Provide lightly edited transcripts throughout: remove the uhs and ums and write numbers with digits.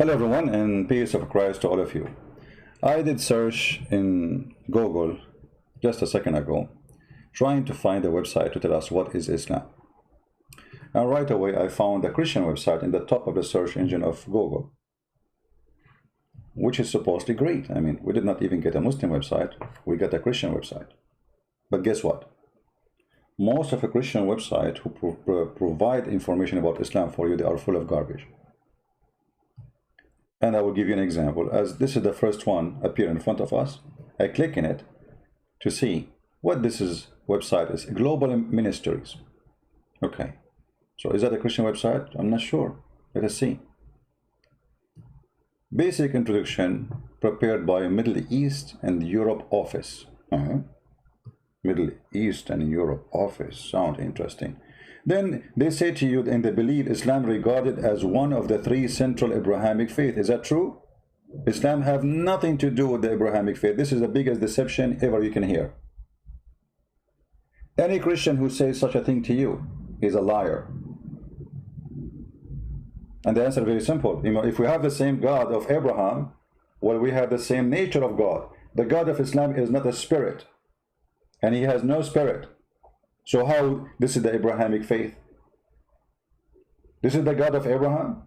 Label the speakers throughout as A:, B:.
A: Hello everyone, and peace of Christ to all of you. I did search in Google just a second ago, trying to find a website to tell us what is Islam. And right away I found a Christian website in the top of the search engine of Google, which is supposedly great. I mean, we did not even get a Muslim website, we got a Christian website. But guess what? Most of the Christian websites who provide information about Islam for you, they are full of garbage. And I will give you an example, as this is the first one appear in front of us. I click in it to see what this website is. Global Ministries. Okay, so is that a Christian website? I'm not sure. Let us see. Basic introduction prepared by Middle East and Europe office. Middle East and Europe office, sound interesting. Then they say to you, and they believe Islam regarded as one of the three central Abrahamic faith. Is that true? Islam have nothing to do with the Abrahamic faith. This is the biggest deception ever you can hear. Any Christian who says such a thing to you is a liar. And the answer is very simple. You know, if we have the same God of Abraham, well, we have the same nature of God. The God of Islam is not a spirit, and he has no spirit. So how this is the Abrahamic faith? This is the God of Abraham?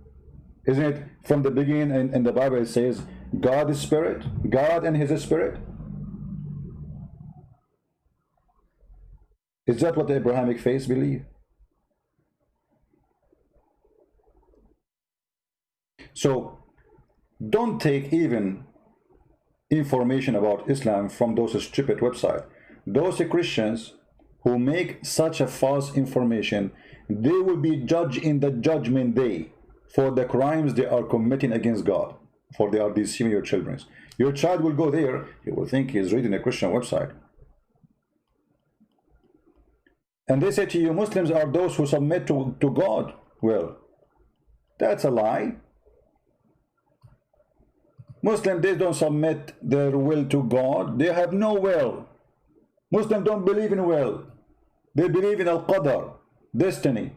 A: Isn't it from the beginning in the Bible it says God is spirit, God and his spirit? Is that what the Abrahamic faith believe? So don't take even information about Islam from those stupid websites. Those Christians who make such a false information, they will be judged in the judgment day for the crimes they are committing against God, for they are deceiving your children. Your child will go there, he will think he is reading a Christian website. And they say to you, Muslims are those who submit to God. Well, that's a lie. Muslims, they don't submit their will to God. They have no will. Muslims don't believe in will. They believe in al-qadar, destiny.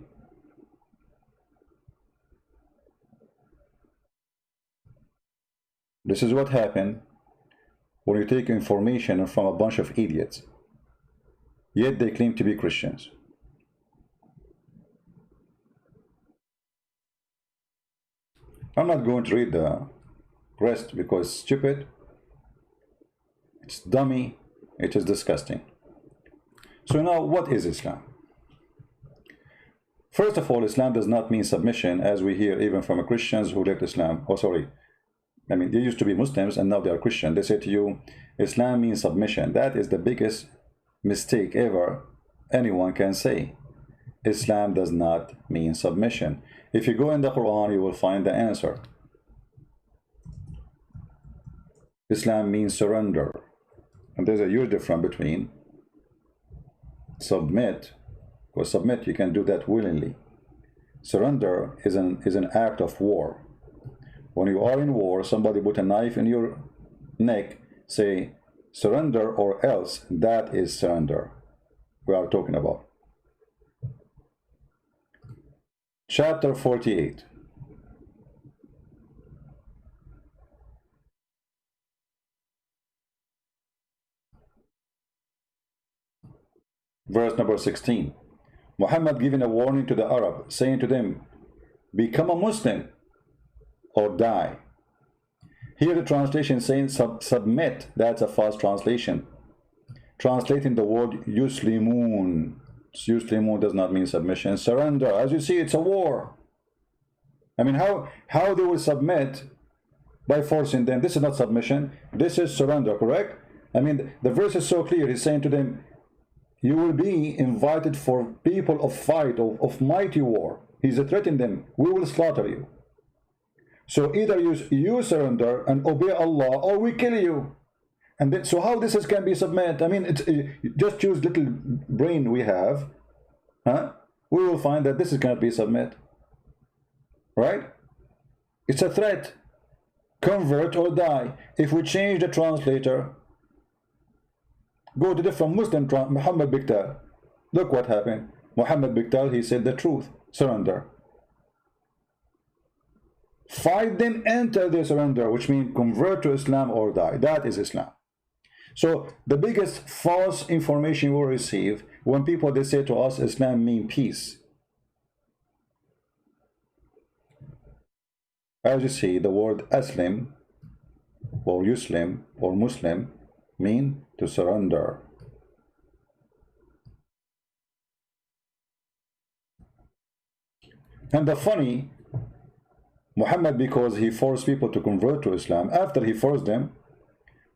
A: This is what happened when you take information from a bunch of idiots, yet they claim to be Christians. I'm not going to read the rest because it's stupid, it's dummy, it is disgusting. So now, what is Islam? First of all, Islam does not mean submission, as we hear even from Christians who left Islam. Oh, sorry. I mean, they used to be Muslims and now they are Christian. They say to you, Islam means submission. That is the biggest mistake ever anyone can say. Islam does not mean submission. If you go in the Quran, you will find the answer. Islam means surrender. And there's a huge difference between submit, because submit you can do that willingly. Surrender is an act of war. When you are in war, somebody put a knife in your neck, say surrender or else. That is surrender we are talking about. Chapter 48. Verse number 16. Muhammad giving a warning to the Arab, saying to them, become a Muslim or die. Here the translation saying submit. That's a false translation. Translating the word yuslimun. Yuslimun does not mean submission. Surrender. As you see, it's a war. I mean, how they will submit by forcing them? This is not submission. This is surrender, correct? I mean, the verse is so clear. He's saying to them, you will be invited for people of fight, of mighty war. He's threatening them. We will slaughter you. So either you surrender and obey Allah, or we kill you. And then, so how this can be submit? I mean, it's just use little brain we have. We will find that this cannot be submit. Right? It's a threat. Convert or die. If we change the translator, go to different Muslim, Muhammad Biktal. Look what happened. Muhammad Biktal, he said the truth. Surrender. Fight them until they surrender, which means convert to Islam or die. That is Islam. So the biggest false information we receive when people they say to us Islam means peace. As you see, the word Aslim or Yuslim or Muslim mean to surrender. And the funny, Muhammad, because he forced people to convert to Islam, after he forced them,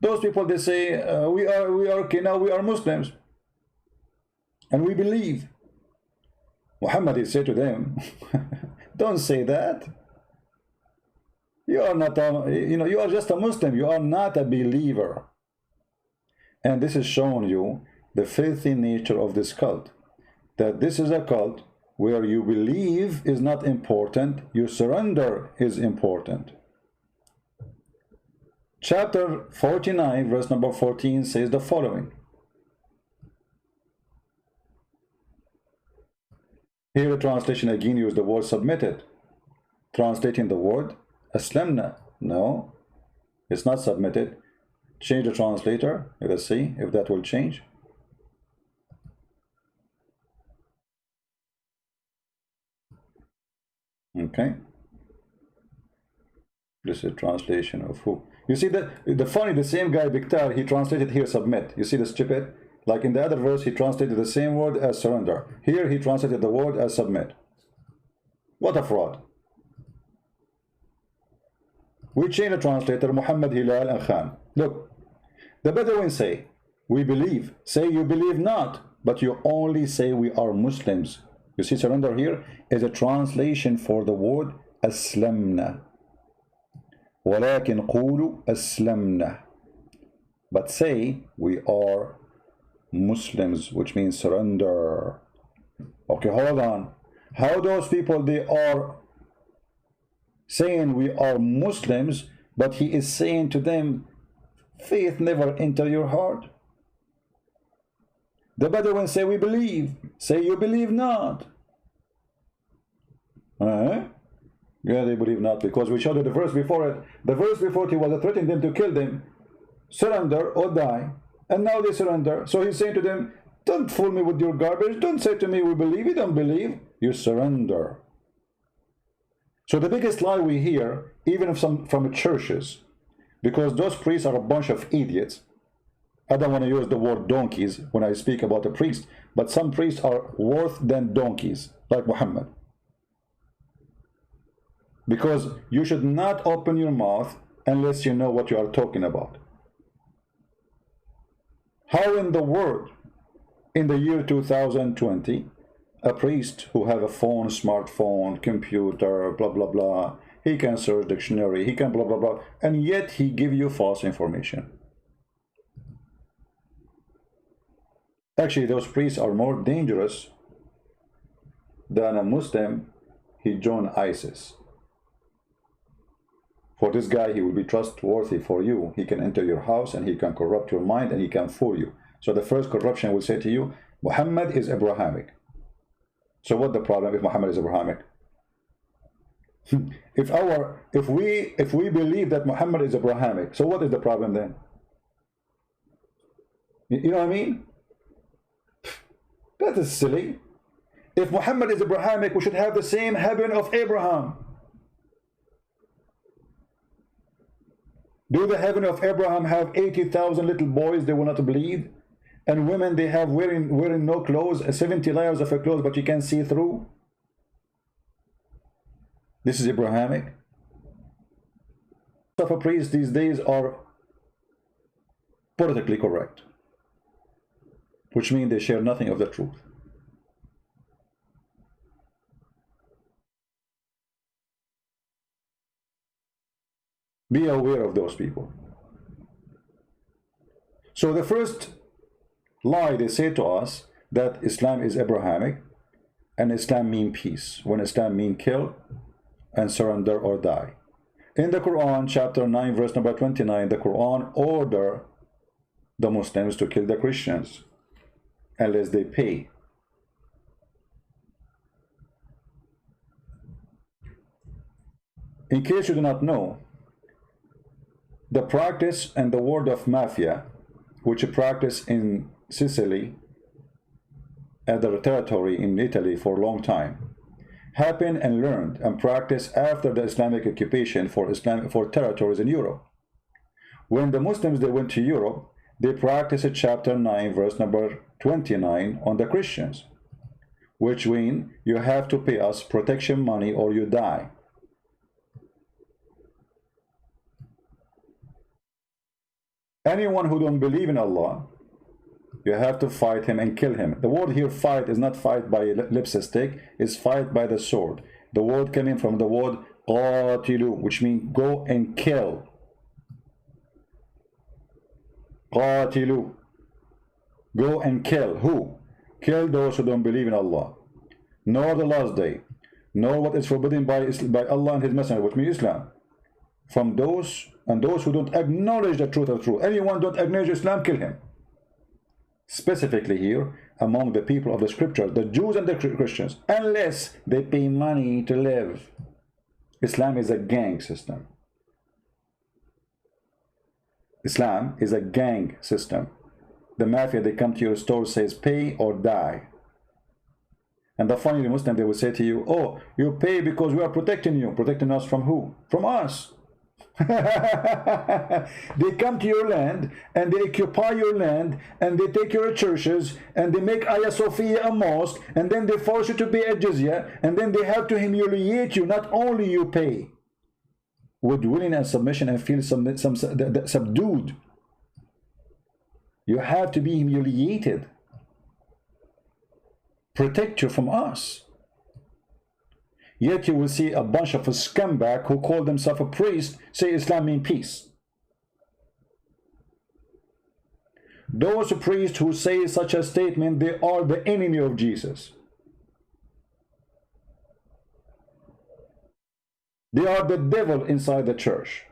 A: those people they say we are okay now, we are Muslims and we believe. Muhammad he said to them, don't say that. You are not you are just a Muslim, you are not a believer. And this is showing you the filthy nature of this cult, that this is a cult where you believe is not important, your surrender is important. Chapter 49, verse number 14 says the following. Here the translation again used the word submitted. Translating the word aslamna. No, it's not submitted. Change the translator. Let us see if that will change. Okay. This is translation of who? You see that the same guy Biktar, he translated here submit. You see the stupid? Like in the other verse, he translated the same word as surrender. Here he translated the word as submit. What a fraud. We change the translator, Muhammad, Hilal, and Khan. Look, the Bedouin say, we believe. Say you believe not, but you only say we are Muslims. You see, surrender here is a translation for the word aslamna. ولكن قولوا أسلمنا. But say we are Muslims, which means surrender. Okay, hold on. How those people they are saying we are Muslims, but he is saying to them, faith never enter your heart. The Bedouin say we believe. Say you believe not. Yeah, they believe not, because we showed you the verse before it. The verse before it, he was threatening them to kill them, surrender or die, and now they surrender. So he's saying to them, don't fool me with your garbage. Don't say to me we believe. You don't believe, you surrender. So the biggest lie we hear, even from churches, because those priests are a bunch of idiots. I don't want to use the word donkeys when I speak about a priest, but some priests are worse than donkeys, like Muhammad. Because you should not open your mouth unless you know what you are talking about. How in the world, in the year 2020, a priest who have a phone, smartphone, computer, blah, blah, blah, he can search dictionary, he can blah, blah, blah, and yet he give you false information? Actually, those priests are more dangerous than a Muslim. He joined ISIS. For this guy, he will be trustworthy for you. He can enter your house and he can corrupt your mind and he can fool you. So the first corruption will say to you, Muhammad is Abrahamic. So what the problem if Muhammad is Abrahamic? if we believe that Muhammad is Abrahamic, so what is the problem then? You know what I mean? That is silly. If Muhammad is Abrahamic, we should have the same heaven of Abraham. Do the heaven of Abraham have 80,000 little boys they will not bleed? And women they have wearing no clothes, 70 layers of a clothes, but you can see through? This is Abrahamic. Of a priest these days are politically correct, which means they share nothing of the truth. Be aware of those people. So the first lie they say to us, that Islam is Abrahamic and Islam means peace, when Islam means kill and surrender or die. In the Quran, chapter 9, verse number 29, the Quran order the Muslims to kill the Christians unless they pay. In case you do not know, the practice and the word of mafia, which is practiced in Sicily, other territory in Italy for a long time, happened and learned and practiced after the Islamic occupation for territories in Europe. When the Muslims, they went to Europe, they practiced chapter 9 verse number 29 on the Christians, which means you have to pay us protection money or you die. Anyone who don't believe in Allah, you have to fight him and kill him. The word here fight is not fight by lipstick, it's fight by the sword. The word coming from the word qatilu, which means go and kill. Qatilu. Go and kill. Who? Kill those who don't believe in Allah, nor the last day, nor what is forbidden by Allah and His Messenger, which means Islam. From those and those who don't acknowledge the truth of truth. Anyone don't acknowledge Islam, kill him. Specifically here, among the people of the scripture, the Jews and the Christians, unless they pay money to live. Islam is a gang system. Islam is a gang system. The mafia, they come to your store, says pay or die. And the funny Muslim, they will say to you, oh, you pay because we are protecting you. Protecting us from who? From us. They come to your land and they occupy your land and they take your churches and they make Hagia Sophia a mosque and then they force you to pay a jizya and then they have to humiliate you. Not only you pay with willing and submission and feel subdued, you have to be humiliated. Protect you from us. Yet you will see a bunch of scumbag who call themselves a priest say Islam means peace. Those priests who say such a statement, they are the enemy of Jesus. They are the devil inside the church.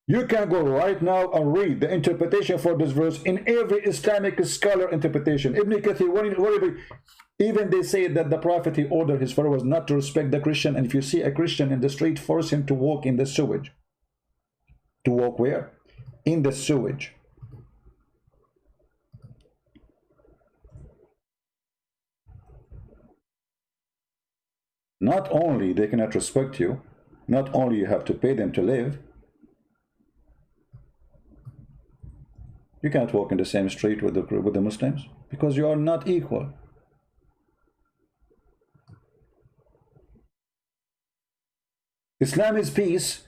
A: You can go right now and read the interpretation for this verse in every Islamic scholar interpretation. Ibn Kathir, even they say that the Prophet, he ordered his followers not to respect the Christian, and if you see a Christian in the street, force him to walk in the sewage. To walk where? In the sewage. Not only they cannot respect you, not only you have to pay them to live, you can't walk in the same street with the Muslims because you are not equal. Islam is peace,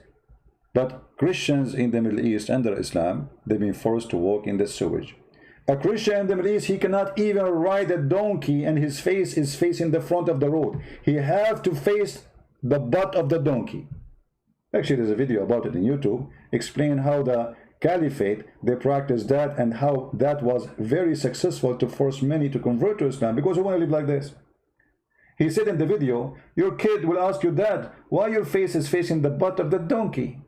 A: but Christians in the Middle East under Islam, they've been forced to walk in the sewage. A Christian in the Middle East, he cannot even ride a donkey and his face is facing the front of the road. He have to face the butt of the donkey. Actually, there's a video about it in YouTube, explain how the Caliphate, they practiced that and how that was very successful to force many to convert to Islam because they want to live like this. He said in the video, your kid will ask you, Dad, why your face is facing the butt of the donkey?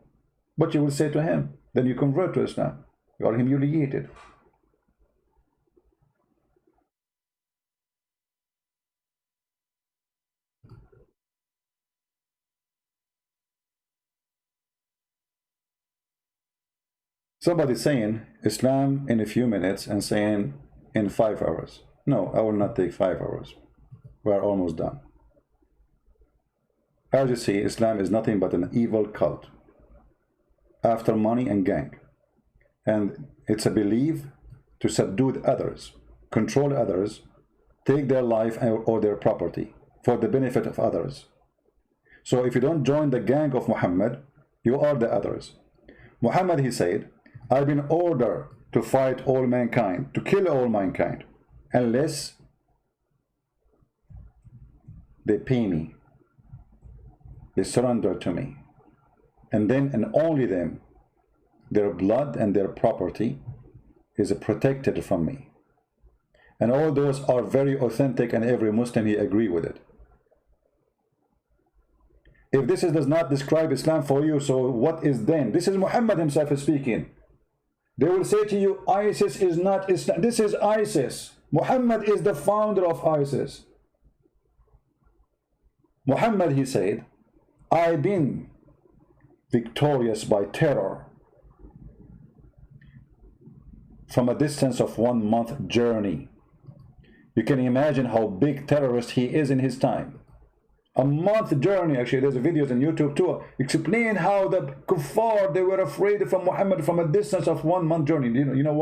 A: But you will say to him, then you convert to Islam. You are humiliated. Somebody saying Islam in a few minutes and saying in 5 hours. No, I will not take 5 hours. We are almost done. As you see, Islam is nothing but an evil cult after money and gang. And it's a belief to subdue others, control others, take their life or their property for the benefit of others. So if you don't join the gang of Muhammad, you are the others. Muhammad, he said, I've been ordered to fight all mankind, to kill all mankind, unless they pay me, they surrender to me, and then and only them, their blood and their property is protected from me. And all those are very authentic, and every Muslim, he agree with it. If this does not describe Islam for you, so what is then? This is Muhammad himself speaking. They will say to you, ISIS is not Islam. This is ISIS. Muhammad is the founder of ISIS. Muhammad, he said, I've been victorious by terror from a distance of 1 month journey. You can imagine how big terrorist he is in his time. A month journey. Actually, there's videos on YouTube too explain how the kuffar, they were afraid from Muhammad from a distance of 1 month journey. You know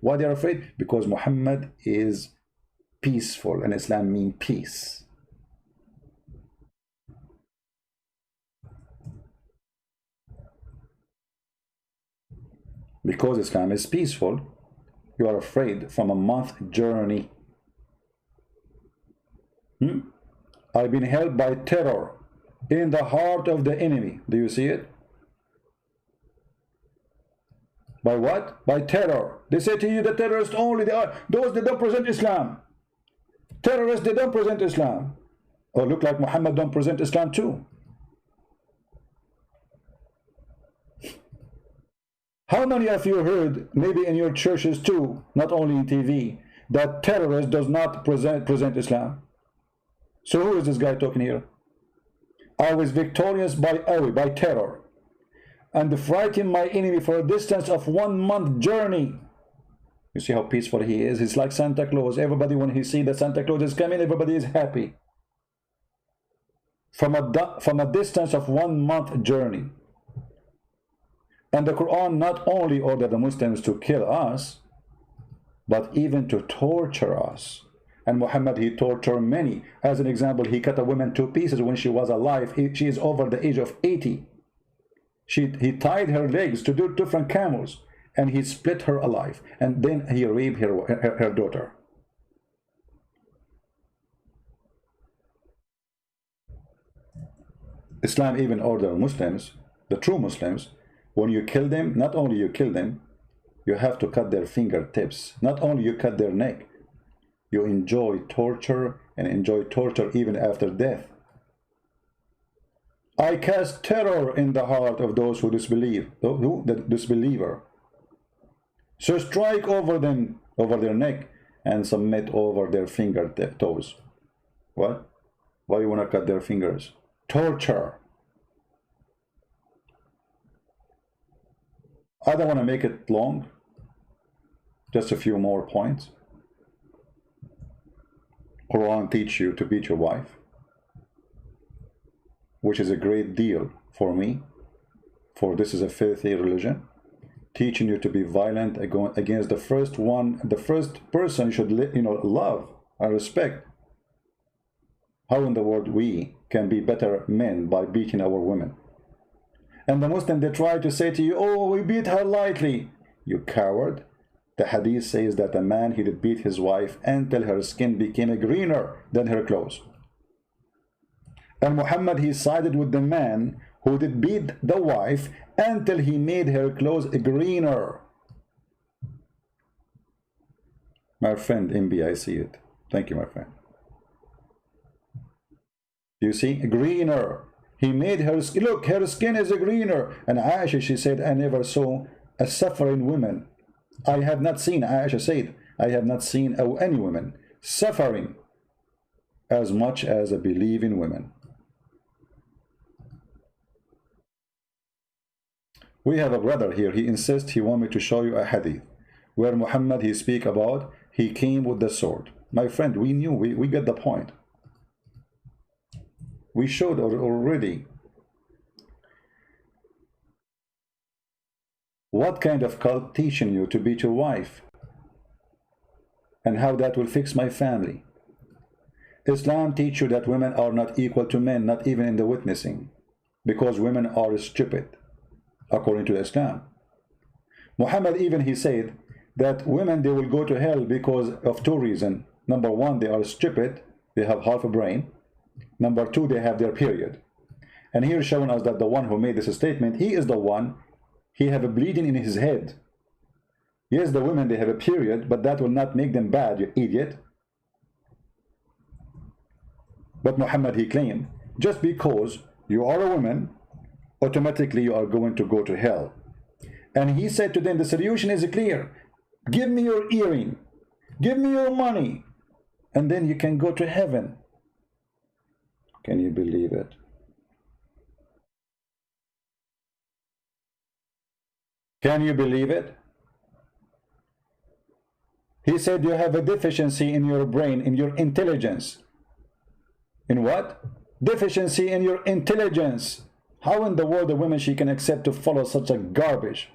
A: why they're afraid? Because Muhammad is peaceful, and Islam means peace. Because Islam is peaceful, you are afraid from a month journey. I've been held by terror in the heart of the enemy. Do you see it? By what? By terror. They say to you, the terrorists only, they are those that don't present Islam. Terrorists, they don't present Islam. Or look like Muhammad don't present Islam too. How many of you heard, maybe in your churches too, not only in TV, that terrorist does not present Islam? So who is this guy talking here? I was victorious by terror, and frightened my enemy for a distance of 1 month journey. You see how peaceful he is? He's like Santa Claus. Everybody, when he sees that Santa Claus is coming, everybody is happy. From a distance of 1 month journey. And the Quran not only ordered the Muslims to kill us, but even to torture us. And Muhammad, he tortured many. As an example, he cut a woman to pieces when she was alive. She is over the age of 80. He tied her legs to different camels, and he split her alive. And then he raped her daughter. Islam even ordered Muslims, the true Muslims, when you kill them, not only you kill them, you have to cut their fingertips. Not only you cut their neck, you enjoy torture, and enjoy torture even after death. I cast terror in the heart of those who disbelieve, the disbeliever. So strike over them, over their neck, and submit over their toes. What? Why you want to cut their fingers? Torture. I don't want to make it long. Just a few more points. Quran teach you to beat your wife, which is a great deal for me, for this is a filthy religion, teaching you to be violent against the first person you should love and respect. How in the world we can be better men by beating our women? And the Muslim, they try to say to you, oh, we beat her lightly. You coward. The hadith says that a man, he did beat his wife until her skin became greener than her clothes. And Muhammad, he sided with the man who did beat the wife until he made her clothes greener. My friend MB, I see it. Thank you, my friend. You see, greener. He made her skin, look, her skin is greener. And Aisha, she said, I never saw a suffering woman. I have not seen, Aisha said, I have not seen any woman suffering as much as a believing woman. We have a brother here. He insists he wants me to show you a hadith where Muhammad, he speak about, he came with the sword. My friend, we knew, we get the point. We showed already. What kind of cult teaching you to beat your wife? And how that will fix my family? Islam teach you that women are not equal to men, not even in the witnessing, because women are stupid, according to Islam. Muhammad even, he said that women, they will go to hell because of two reasons. Number one, they are stupid, they have half a brain. Number two, they have their period. And here showing us that the one who made this statement, he is the one, he have a bleeding in his head. Yes, the women, they have a period, but that will not make them bad, you idiot. But Muhammad, he claimed, just because you are a woman, automatically you are going to go to hell. And he said to them, the solution is clear. Give me your earring, give me your money, and then you can go to heaven. Can you believe it? Can you believe it? He said you have a deficiency in your brain, in your intelligence. In what? Deficiency in your intelligence. How in the world a woman she can accept to follow such a garbage?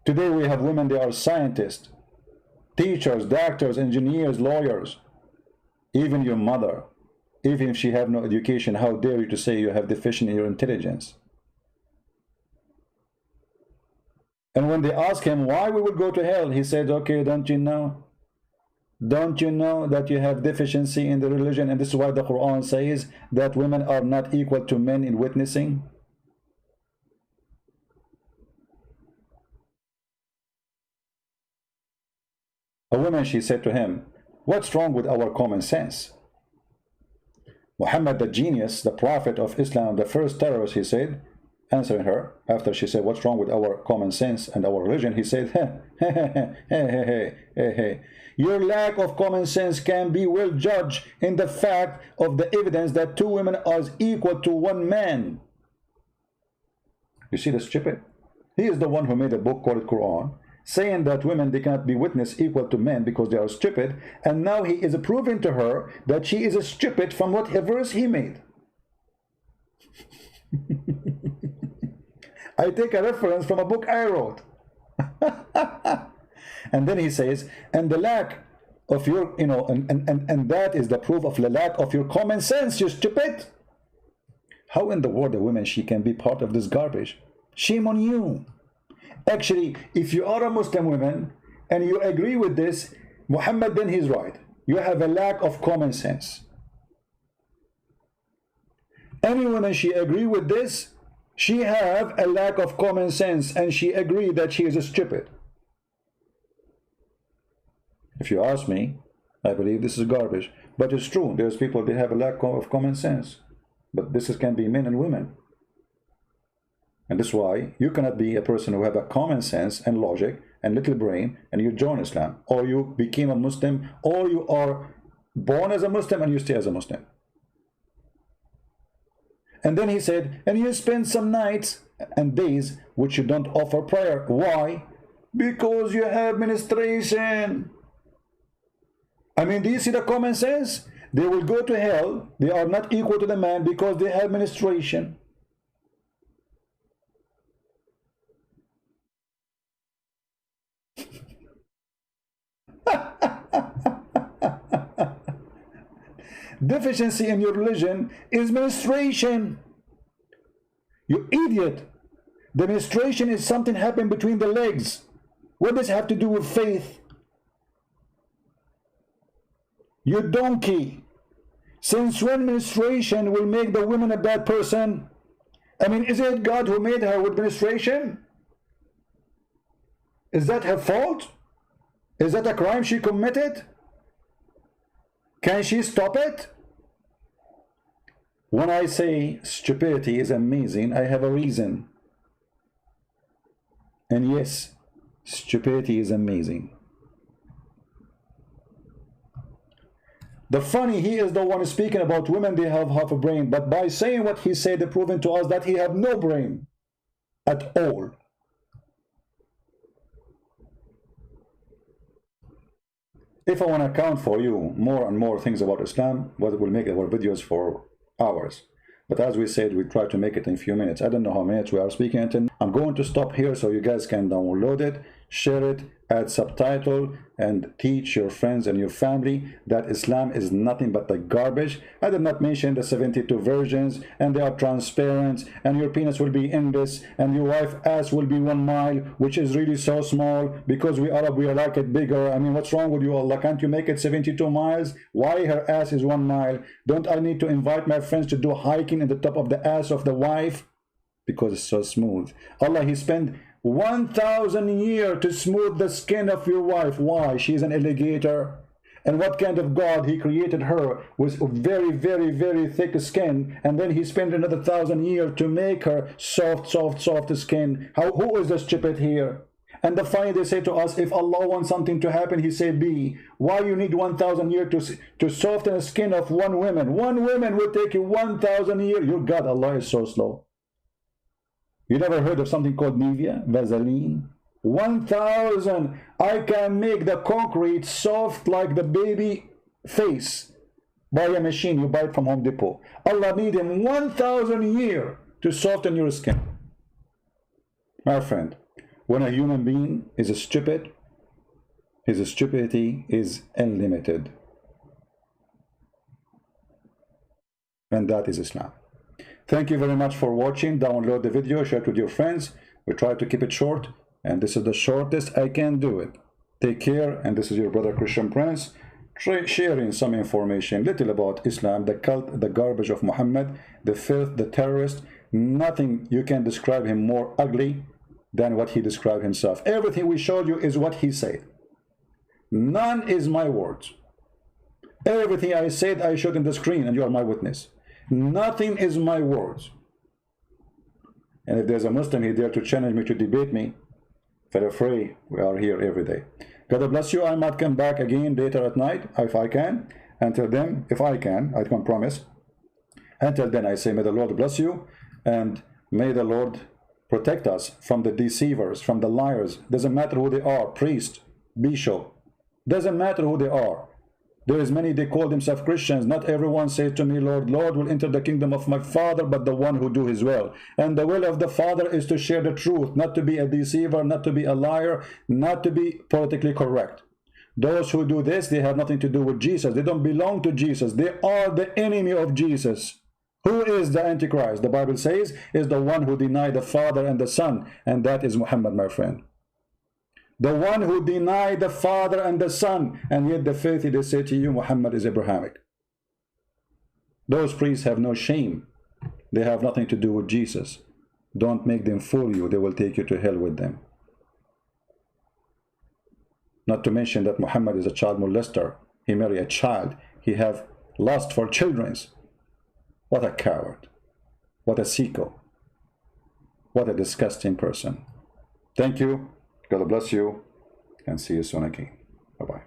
A: Today we have women, they are scientists, teachers, doctors, engineers, lawyers. Even your mother, even if she have no education, how dare you to say you have deficient in your intelligence? And when they ask him why we will go to hell, he said, okay, don't you know? Don't you know that you have deficiency in the religion? And this is why the Quran says that women are not equal to men in witnessing. A woman, she said to him, what's wrong with our common sense? Muhammad, the genius, the prophet of Islam, the first terrorist, he said, answering her, after she said, what's wrong with our common sense and our religion? He said, your lack of common sense can be well judged in the fact of the evidence that two women are equal to one man. You see the stupid? He is the one who made a book called Quran, saying that women, they cannot be witness equal to men because they are stupid, and now he is proving to her that she is a stupid from what verse he made. I take a reference from a book I wrote. And then he says, and the lack of your, you know, and that is the proof of the lack of your common sense, you stupid. How in the world a woman, she can be part of this garbage? Shame on you. Actually, if you are a Muslim woman and you agree with this, Muhammad, then he's right. You have a lack of common sense. Any woman, she agree with this, she have a lack of common sense, and she agreed that she is a stupid. If you ask me, I believe this is garbage. But it's true, there's people, they have a lack of common sense. But this can be men and women. And that's why you cannot be a person who have a common sense and logic and little brain and you join Islam, or you became a Muslim, or you are born as a Muslim and you stay as a Muslim. And then he said, and you spend some nights and days which you don't offer prayer. Why? Because you have menstruation. I mean, do you see the common sense? They will go to hell. They are not equal to the man because they have menstruation. Deficiency in your religion is menstruation. You idiot. The menstruation is something happening between the legs. What does it have to do with faith? You donkey. Since when menstruation will make the woman a bad person? I mean, is it God who made her with menstruation? Is that her fault? Is that a crime she committed? Can she stop it? When I say stupidity is amazing, I have a reason. And yes, stupidity is amazing. The funny, he is the one speaking about women, they have half a brain, but by saying what he said, they're proving to us that he have no brain at all. If I want to count for you more and more things about Islam, we'll make our videos for hours. But as we said, we try to make it in a few minutes. I don't know how many minutes we are speaking until. I'm going to stop here so you guys can download it, share it, add subtitle, and teach your friends and your family that Islam is nothing but the garbage. I did not mention the 72 versions, and they are transparent, and your penis will be in this, and your wife's ass will be 1 mile, which is really so small, because we Arab, we like it bigger. I mean, what's wrong with you, Allah? Can't you make it 72 miles? Why her ass is 1 mile? Don't I need to invite my friends to do hiking in the top of the ass of the wife? Because it's so smooth. Allah, he spent 1,000 years to smooth the skin of your wife. Why? She's an alligator. And what kind of God he created her with very, very, very thick skin, and then he spent another 1,000 years to make her soft, soft, soft skin. Who is the stupid here? And the finally they say to us, if Allah wants something to happen, he say be. Why you need 1,000 years to soften the skin of one woman? One woman will take you 1,000 years. Your God, Allah is so slow. You never heard of something called Nivea, Vaseline? 1,000. I can make the concrete soft like the baby face by a machine you buy it from Home Depot. Allah need him 1,000 years to soften your skin. My friend, when a human being is stupid, his stupidity is unlimited. And that is Islam. Thank you very much for watching. Download the video, share it with your friends. We try to keep it short, and this is the shortest I can do it. Take care, and this is your brother Christian Prince, sharing some information, little about Islam, the cult, the garbage of Muhammad, the filth, the terrorist. Nothing you can describe him more ugly than what he described himself. Everything we showed you is what he said. None is my words. Everything I said, I showed in the screen, and you are my witness. Nothing is my words. And if there's a Muslim here there to challenge me, to debate me, feel free. We are here every day. God bless you. I might come back again later at night if I can. Until then, if I can, I can promise. Until then, I say, may the Lord bless you, and may the Lord protect us from the deceivers, from the liars. Doesn't matter who they are, priest, bishop. Doesn't matter who they are. There is many, they call themselves Christians. Not everyone says to me, Lord, Lord, will enter the kingdom of my Father, but the one who do his will. And the will of the Father is to share the truth, not to be a deceiver, not to be a liar, not to be politically correct. Those who do this, they have nothing to do with Jesus. They don't belong to Jesus. They are the enemy of Jesus. Who is the Antichrist? The Bible says is the one who denied the Father and the Son, and that is Muhammad, my friend. The one who denied the Father and the Son, and yet the faith they say to you, Muhammad is Abrahamic. Those priests have no shame. They have nothing to do with Jesus. Don't make them fool you. They will take you to hell with them. Not to mention that Muhammad is a child molester. He married a child. He have lust for children. What a coward. What a sicko. What a disgusting person. Thank you. God bless you, and see you soon again. Bye-bye.